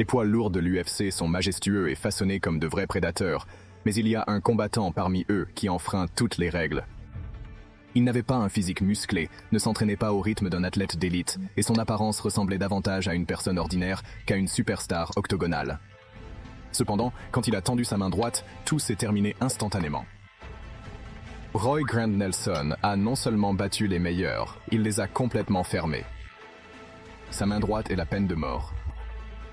Les poids lourds de l'UFC sont majestueux et façonnés comme de vrais prédateurs, mais il y a un combattant parmi eux qui enfreint toutes les règles. Il n'avait pas un physique musclé, ne s'entraînait pas au rythme d'un athlète d'élite, et son apparence ressemblait davantage à une personne ordinaire qu'à une superstar octogonale. Cependant, quand il a tendu sa main droite, tout s'est terminé instantanément. Roy Grant Nelson a non seulement battu les meilleurs, il les a complètement fermés. Sa main droite est la peine de mort.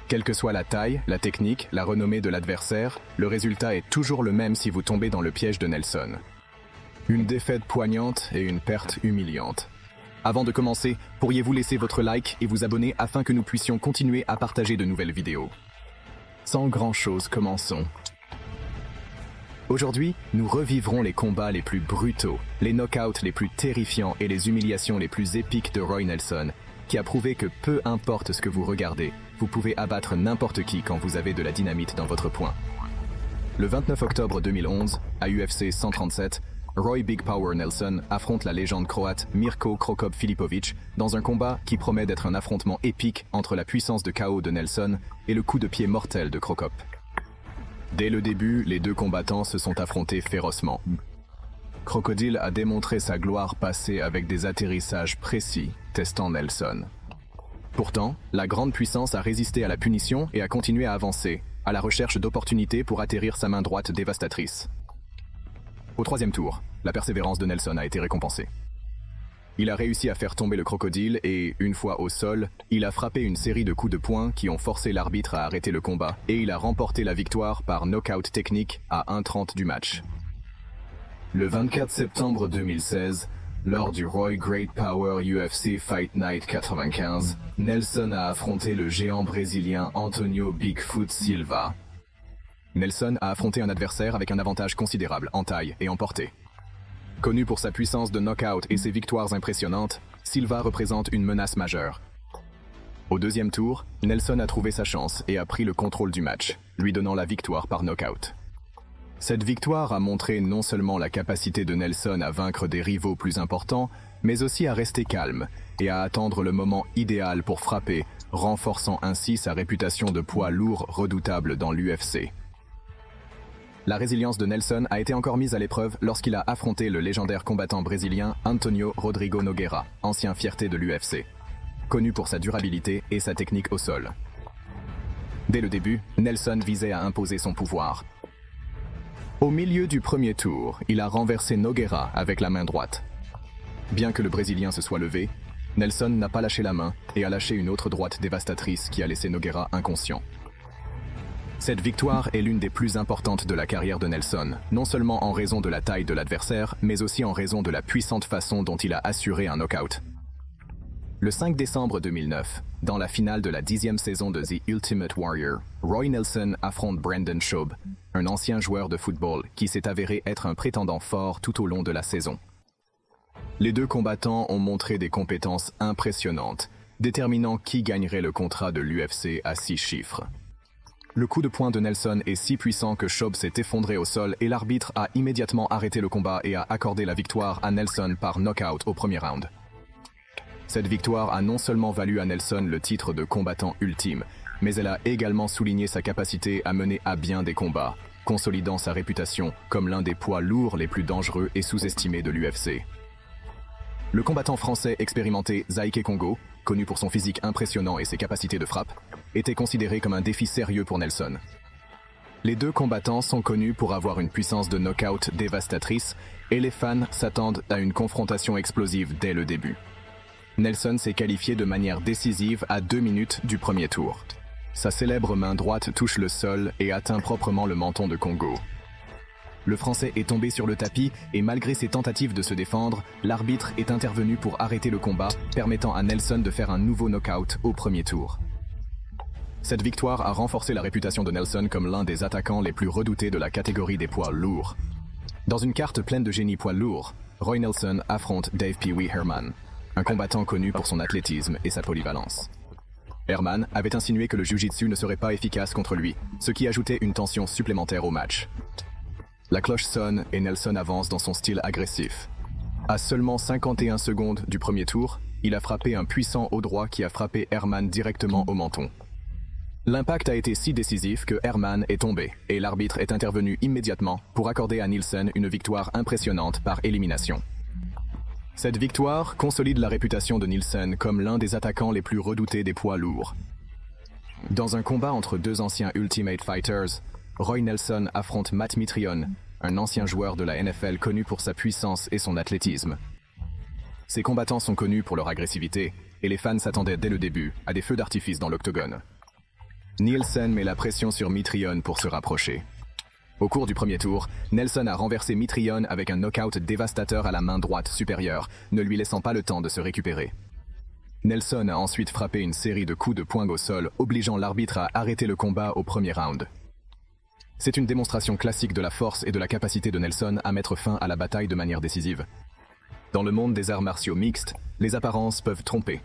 Quelle que soit la taille, la technique, la renommée de l'adversaire, le résultat est toujours le même si vous tombez dans le piège de Nelson. Une défaite poignante et une perte humiliante. Avant de commencer, pourriez-vous laisser votre like et vous abonner afin que nous puissions continuer à partager de nouvelles vidéos. Sans grand-chose, commençons. Aujourd'hui, nous revivrons les combats les plus brutaux, les knockouts les plus terrifiants et les humiliations les plus épiques de Roy Nelson, qui a prouvé que peu importe ce que vous regardez, vous pouvez abattre n'importe qui quand vous avez de la dynamite dans votre poing. Le 29 octobre 2011, à UFC 137, Roy Big Power Nelson affronte la légende croate Mirko Cro Cop Filipović dans un combat qui promet d'être un affrontement épique entre la puissance de KO de Nelson et le coup de pied mortel de Cro Cop. Dès le début, les deux combattants se sont affrontés férocement. Crocodile a démontré sa gloire passée avec des atterrissages précis, testant Nelson. Pourtant, la grande puissance a résisté à la punition et a continué à avancer, à la recherche d'opportunités pour atterrir sa main droite dévastatrice. Au troisième tour, la persévérance de Nelson a été récompensée. Il a réussi à faire tomber le crocodile et, une fois au sol, il a frappé une série de coups de poing qui ont forcé l'arbitre à arrêter le combat et il a remporté la victoire par knockout technique à 1:30 du match. Le 24 septembre 2016, lors du Roy Great Power UFC Fight Night 95, Nelson a affronté le géant brésilien Antonio Bigfoot Silva. Nelson a affronté un adversaire avec un avantage considérable en taille et en portée. Connu pour sa puissance de knockout et ses victoires impressionnantes, Silva représente une menace majeure. Au deuxième tour, Nelson a trouvé sa chance et a pris le contrôle du match, lui donnant la victoire par knockout. Cette victoire a montré non seulement la capacité de Nelson à vaincre des rivaux plus importants, mais aussi à rester calme et à attendre le moment idéal pour frapper, renforçant ainsi sa réputation de poids lourd redoutable dans l'UFC. La résilience de Nelson a été encore mise à l'épreuve lorsqu'il a affronté le légendaire combattant brésilien Antonio Rodrigo Nogueira, ancien fierté de l'UFC, connu pour sa durabilité et sa technique au sol. Dès le début, Nelson visait à imposer son pouvoir. Au milieu du premier tour, il a renversé Nogueira avec la main droite. Bien que le Brésilien se soit levé, Nelson n'a pas lâché la main et a lâché une autre droite dévastatrice qui a laissé Nogueira inconscient. Cette victoire est l'une des plus importantes de la carrière de Nelson, non seulement en raison de la taille de l'adversaire, mais aussi en raison de la puissante façon dont il a assuré un knockout. Le 5 décembre 2009, dans la finale de la 10e saison de The Ultimate Warrior, Roy Nelson affronte Brendan Schaub, un ancien joueur de football qui s'est avéré être un prétendant fort tout au long de la saison. Les deux combattants ont montré des compétences impressionnantes, déterminant qui gagnerait le contrat de l'UFC à 6 chiffres. Le coup de poing de Nelson est si puissant que Schaub s'est effondré au sol et l'arbitre a immédiatement arrêté le combat et a accordé la victoire à Nelson par knockout au premier round. Cette victoire a non seulement valu à Nelson le titre de combattant ultime, mais elle a également souligné sa capacité à mener à bien des combats, consolidant sa réputation comme l'un des poids lourds les plus dangereux et sous-estimés de l'UFC. Le combattant français expérimenté Zaïké Congo, connu pour son physique impressionnant et ses capacités de frappe, était considéré comme un défi sérieux pour Nelson. Les deux combattants sont connus pour avoir une puissance de knockout dévastatrice et les fans s'attendent à une confrontation explosive dès le début. Nelson s'est qualifié de manière décisive à 2 minutes du premier tour. Sa célèbre main droite touche le sol et atteint proprement le menton de Congo. Le Français est tombé sur le tapis et malgré ses tentatives de se défendre, l'arbitre est intervenu pour arrêter le combat, permettant à Nelson de faire un nouveau knockout au premier tour. Cette victoire a renforcé la réputation de Nelson comme l'un des attaquants les plus redoutés de la catégorie des poids lourds. Dans une carte pleine de génies poids lourds, Roy Nelson affronte Dave Pee Wee Herman, un combattant connu pour son athlétisme et sa polyvalence. Herman avait insinué que le jiu-jitsu ne serait pas efficace contre lui, ce qui ajoutait une tension supplémentaire au match. La cloche sonne et Nelson avance dans son style agressif. À seulement 51 secondes du premier tour, il a frappé un puissant haut droit qui a frappé Herman directement au menton. L'impact a été si décisif que Herman est tombé, et l'arbitre est intervenu immédiatement pour accorder à Nielsen une victoire impressionnante par élimination. Cette victoire consolide la réputation de Nielsen comme l'un des attaquants les plus redoutés des poids lourds. Dans un combat entre deux anciens Ultimate Fighters, Roy Nelson affronte Matt Mitrione, un ancien joueur de la NFL connu pour sa puissance et son athlétisme. Ces combattants sont connus pour leur agressivité, et les fans s'attendaient dès le début à des feux d'artifice dans l'octogone. Nielsen met la pression sur Mitrione pour se rapprocher. Au cours du premier tour, Nelson a renversé Mitrione avec un knockout dévastateur à la main droite supérieure, ne lui laissant pas le temps de se récupérer. Nelson a ensuite frappé une série de coups de poing au sol, obligeant l'arbitre à arrêter le combat au premier round. C'est une démonstration classique de la force et de la capacité de Nelson à mettre fin à la bataille de manière décisive. Dans le monde des arts martiaux mixtes, les apparences peuvent tromper.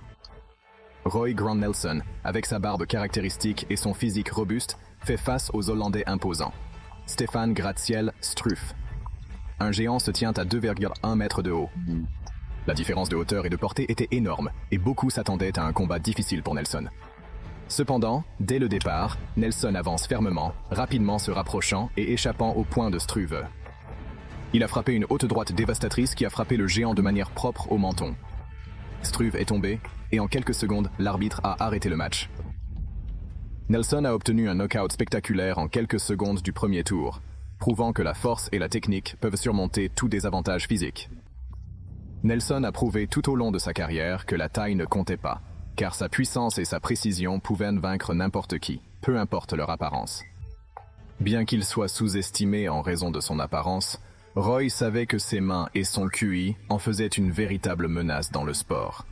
Roy Grand Nelson, avec sa barbe caractéristique et son physique robuste, fait face aux Hollandais imposants. Stefan Graziel Struff. Un géant se tient à 2,1 mètres de haut. La différence de hauteur et de portée était énorme, et beaucoup s'attendaient à un combat difficile pour Nelson. Cependant, dès le départ, Nelson avance fermement, rapidement se rapprochant et échappant au poing de Struve. Il a frappé une haute droite dévastatrice qui a frappé le géant de manière propre au menton. Struve est tombé, et en quelques secondes, l'arbitre a arrêté le match. Nelson a obtenu un knockout spectaculaire en quelques secondes du premier tour, prouvant que la force et la technique peuvent surmonter tout désavantage physique. Nelson a prouvé tout au long de sa carrière que la taille ne comptait pas, car sa puissance et sa précision pouvaient vaincre n'importe qui, peu importe leur apparence. Bien qu'il soit sous-estimé en raison de son apparence, Roy savait que ses mains et son QI en faisaient une véritable menace dans le sport.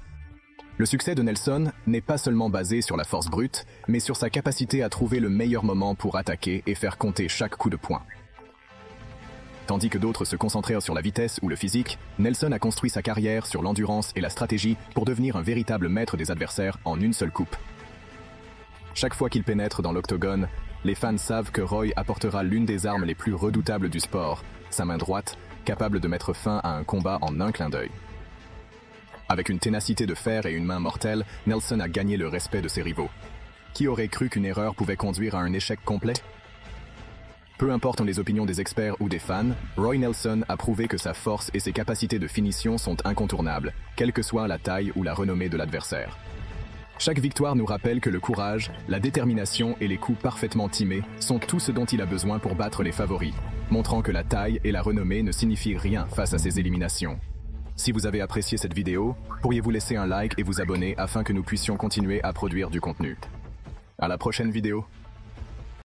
Le succès de Nelson n'est pas seulement basé sur la force brute, mais sur sa capacité à trouver le meilleur moment pour attaquer et faire compter chaque coup de poing. Tandis que d'autres se concentrèrent sur la vitesse ou le physique, Nelson a construit sa carrière sur l'endurance et la stratégie pour devenir un véritable maître des adversaires en une seule coupe. Chaque fois qu'il pénètre dans l'octogone, les fans savent que Roy apportera l'une des armes les plus redoutables du sport, sa main droite, capable de mettre fin à un combat en un clin d'œil. Avec une ténacité de fer et une main mortelle, Nelson a gagné le respect de ses rivaux. Qui aurait cru qu'une erreur pouvait conduire à un échec complet? Peu importe les opinions des experts ou des fans, Roy Nelson a prouvé que sa force et ses capacités de finition sont incontournables, quelle que soit la taille ou la renommée de l'adversaire. Chaque victoire nous rappelle que le courage, la détermination et les coups parfaitement timés sont tout ce dont il a besoin pour battre les favoris, montrant que la taille et la renommée ne signifient rien face à ces éliminations. Si vous avez apprécié cette vidéo, pourriez-vous laisser un like et vous abonner afin que nous puissions continuer à produire du contenu. À la prochaine vidéo.